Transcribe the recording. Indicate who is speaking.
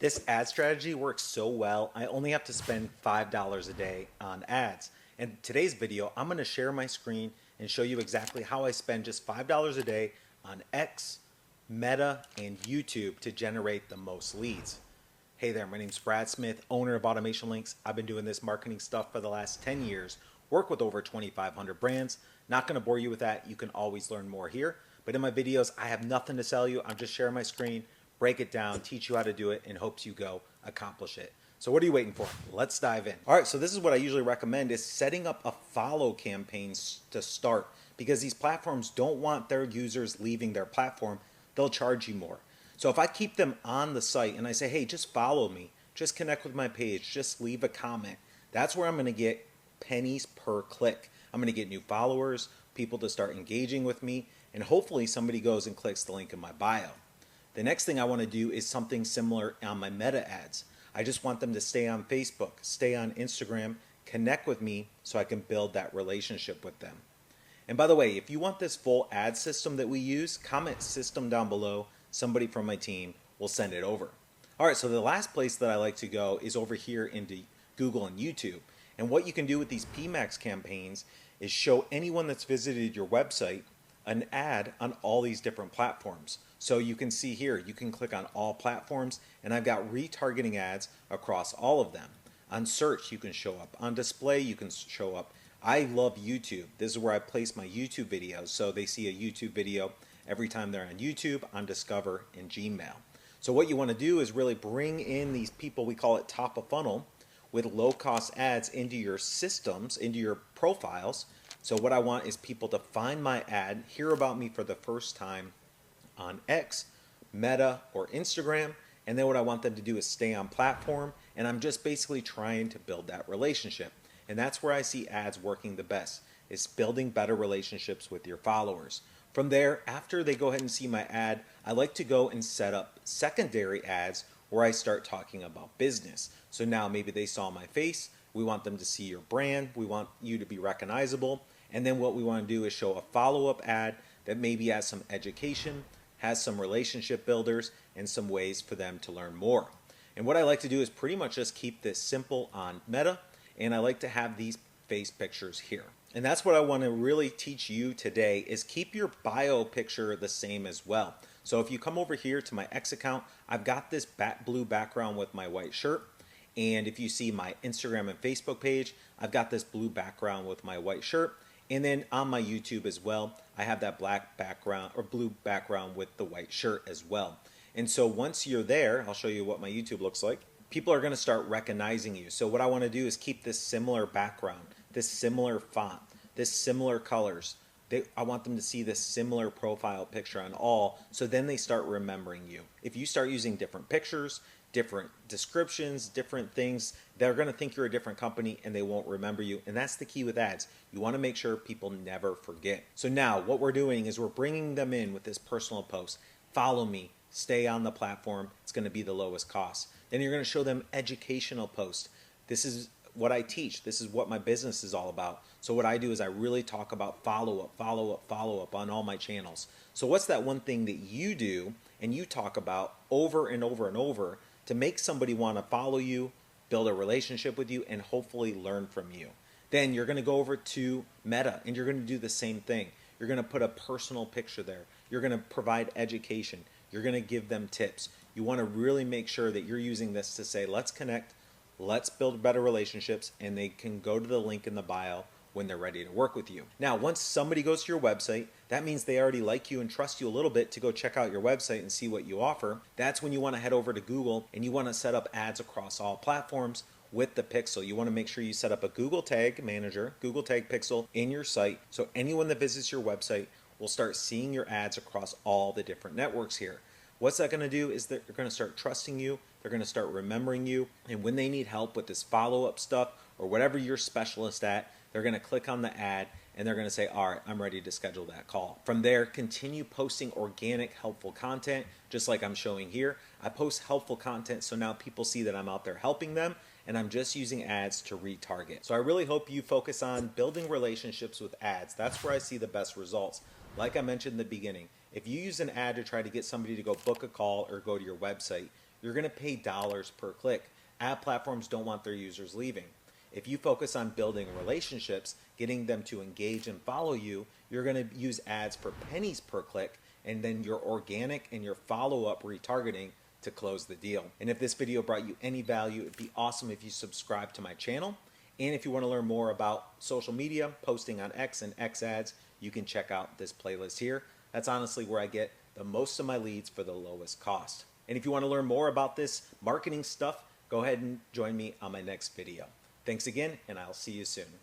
Speaker 1: This ad strategy works so well, I only have to spend $5 a day on ads. In today's video, I'm going to share my screen and show you exactly how I spend just $5 a day on X, Meta, and YouTube to generate the most leads. Hey there, my name's Brad Smith, owner of AutomationLinks. I've been doing this marketing stuff for the last 10 years, work with over 2,500 brands. Not going to bore you with that. You can always learn more here. But in my videos, I have nothing to sell you. I'm just sharing my screen, break it down, teach you how to do it, and hopes you go accomplish it. So what are you waiting for? Let's dive in. All right, so this is what I usually recommend is setting up a follow campaigns to start, because these platforms don't want their users leaving their platform. They'll charge you more. So if I keep them on the site and I say, hey, just follow me, just connect with my page, just leave a comment, that's where I'm going to get pennies per click. I'm going to get new followers, people to start engaging with me, and hopefully somebody goes and clicks the link in my bio. The next thing I want to do is something similar on my Meta ads. I just want them to stay on Facebook, stay on Instagram, connect with me so I can build that relationship with them. And by the way, if you want this full ad system that we use, comment system down below. Somebody from my team will send it over. All right, so the last place that I like to go is over here into Google and YouTube. And what you can do with these PMAX campaigns is show anyone that's visited your website an ad on all these different platforms. So you can see here, you can click on all platforms, and I've got retargeting ads across all of them. On search, you can show up. On display, you can show up. I love YouTube. This is where I place my YouTube videos, so they see a YouTube video every time they're on YouTube, on Discover, and Gmail. So what you want to do is really bring in these people, we call it top of funnel, with low-cost ads into your systems, into your profiles. So what I want is people to find my ad, hear about me for the first time on X, Meta, or Instagram, and then what I want them to do is stay on platform, and I'm just basically trying to build that relationship. And that's where I see ads working the best, is building better relationships with your followers. From there, after they go ahead and see my ad, I like to go and set up secondary ads where I start talking about business. So now maybe they saw my face, we want them to see your brand, we want you to be recognizable, and then what we want to do is show a follow-up ad that maybe has some education, has some relationship builders, and some ways for them to learn more. And what I like to do is pretty much just keep this simple on Meta, and I like to have these face pictures here. And that's what I want to really teach you today is keep your bio picture the same as well. So if you come over here to my X account, I've got this blue background with my white shirt. And if you see my Instagram and Facebook page, I've got this blue background with my white shirt. And then on my YouTube as well, I have that black background or blue background with the white shirt as well. And so once you're there, I'll show you what my YouTube looks like. People are going to start recognizing you. So what I want to do is keep this similar background, this similar font, this similar colors. I want them to see this similar profile picture on all, so then they start remembering you. If you start using different pictures, different descriptions, different things, they're going to think you're a different company and they won't remember you. And that's the key with ads. You want to make sure people never forget. So now what we're doing is we're bringing them in with this personal post. Follow me, stay on the platform. It's going to be the lowest cost. Then you're going to show them educational posts. This is what I teach. This is what my business is all about. So what I do is I really talk about follow-up, follow-up, follow-up on all my channels. So what's that one thing that you do and you talk about over and over and over to make somebody want to follow you, build a relationship with you, and hopefully learn from you? Then you're going to go over to Meta and you're going to do the same thing. You're going to put a personal picture there. You're going to provide education. You're going to give them tips. You want to really make sure that you're using this to say, let's connect, let's build better relationships, and they can go to the link in the bio when they're ready to work with you. Now, once somebody goes to your website, that means they already like you and trust you a little bit to go check out your website and see what you offer. That's when you want to head over to Google and you want to set up ads across all platforms with the pixel. You want to make sure you set up a Google Tag Manager, Google Tag Pixel in your site, so anyone that visits your website will start seeing your ads across all the different networks here. What's that going to do is they're going to start trusting you, they're going to start remembering you, and when they need help with this follow-up stuff or whatever you're specialist at, they're going to click on the ad and they're going to say, all right, I'm ready to schedule that call. From there, continue posting organic, helpful content, just like I'm showing here. I post helpful content so now people see that I'm out there helping them, and I'm just using ads to retarget. So I really hope you focus on building relationships with ads. That's where I see the best results. Like I mentioned in the beginning, if you use an ad to try to get somebody to go book a call or go to your website, you're going to pay dollars per click. Ad platforms don't want their users leaving. If you focus on building relationships, getting them to engage and follow you, you're going to use ads for pennies per click, and then your organic and your follow-up retargeting to close the deal. And if this video brought you any value, it'd be awesome if you subscribe to my channel. And if you want to learn more about social media, posting on X and X ads, you can check out this playlist here. That's honestly where I get the most of my leads for the lowest cost. And if you want to learn more about this marketing stuff, go ahead and join me on my next video. Thanks again, and I'll see you soon.